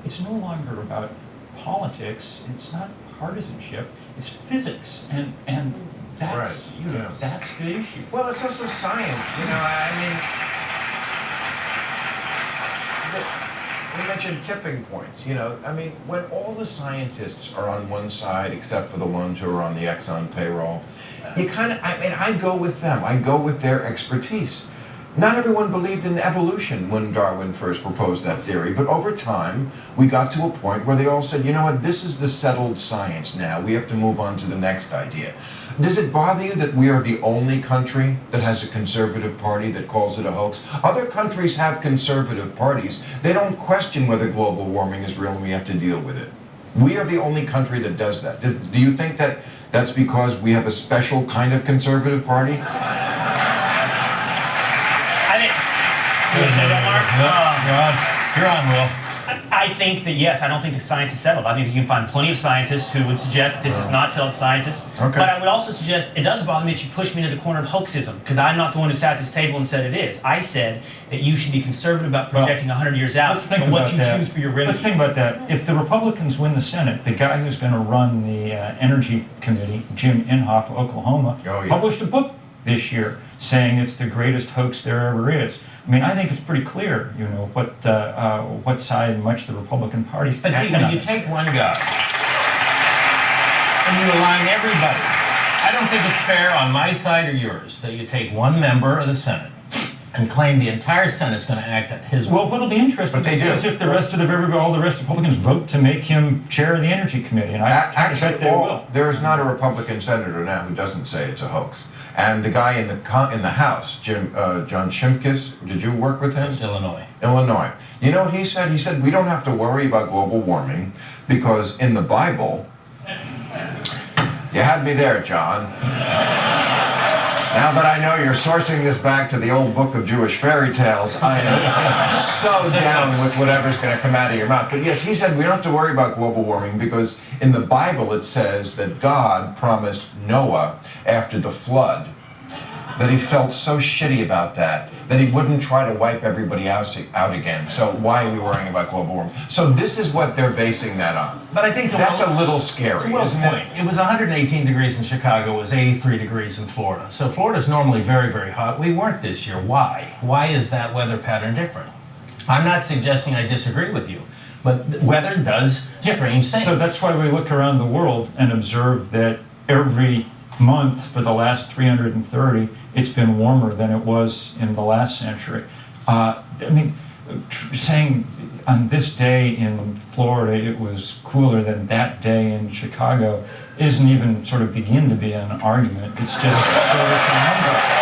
it's no longer about politics. It's not partisanship. It's physics, and that's right. that's the issue. Well, it's also science. I mean, we mentioned tipping points. I mean, when all the scientists are on one side, except for the ones who are on the Exxon payroll, I go with them. I go with their expertise. Not everyone believed in evolution when Darwin first proposed that theory, but over time, we got to a point where they all said, you know what, this is the settled science now. We have to move on to the next idea. Does it bother you that we are the only country that has a conservative party that calls it a hoax? Other countries have conservative parties. They don't question whether global warming is real and we have to deal with it. We are the only country that does that. Do you think that that's because we have a special kind of conservative party? You're on, Will. I think that, yes, I don't think the science is settled. I think you can find plenty of scientists who would suggest that this is not settled scientists. Okay. But I would also suggest, it does bother me that you push me into the corner of hoaxism, because I'm not the one who sat at this table and said it is. I said that you should be conservative about projecting 100 years out, and what you choose for your remedies. Let's think about that. If the Republicans win the Senate, the guy who's going to run the Energy Committee, Jim Inhofe of Oklahoma, published a book this year saying it's the greatest hoax there ever is. I mean, I think it's pretty clear, what side much the Republican Party's But see, when you take one guy and you align everybody, I don't think it's fair on my side or yours that you take one member of the Senate and claim the entire Senate's going to act at his will. Well, what'll be interesting is if all the rest of Republicans vote to make him chair of the Energy Committee, and I bet they will. There is not a Republican senator now who doesn't say it's a hoax. And the guy in the House, John Shimkus, did you work with him? It's Illinois. Illinois. You know what he said? He said, we don't have to worry about global warming because in the Bible, you had me there, John. Now that I know you're sourcing this back to the old book of Jewish fairy tales, I am so down with whatever's going to come out of your mouth. But yes, he said we don't have to worry about global warming because in the Bible it says that God promised Noah after the flood that he felt so shitty about that he wouldn't try to wipe everybody out again. So why are we worrying about global warming? So this is what they're basing that on. But I think that's a little scary, isn't it? It was 118 degrees in Chicago, it was 83 degrees in Florida. So Florida's normally very, very hot. We weren't this year. Why? Why is that weather pattern different? I'm not suggesting I disagree with you, but weather does strange things. So that's why we look around the world and observe that every month for the last 330, it's been warmer than it was in the last century. Saying on this day in Florida it was cooler than that day in Chicago isn't even sort of begin to be an argument. It's just a number.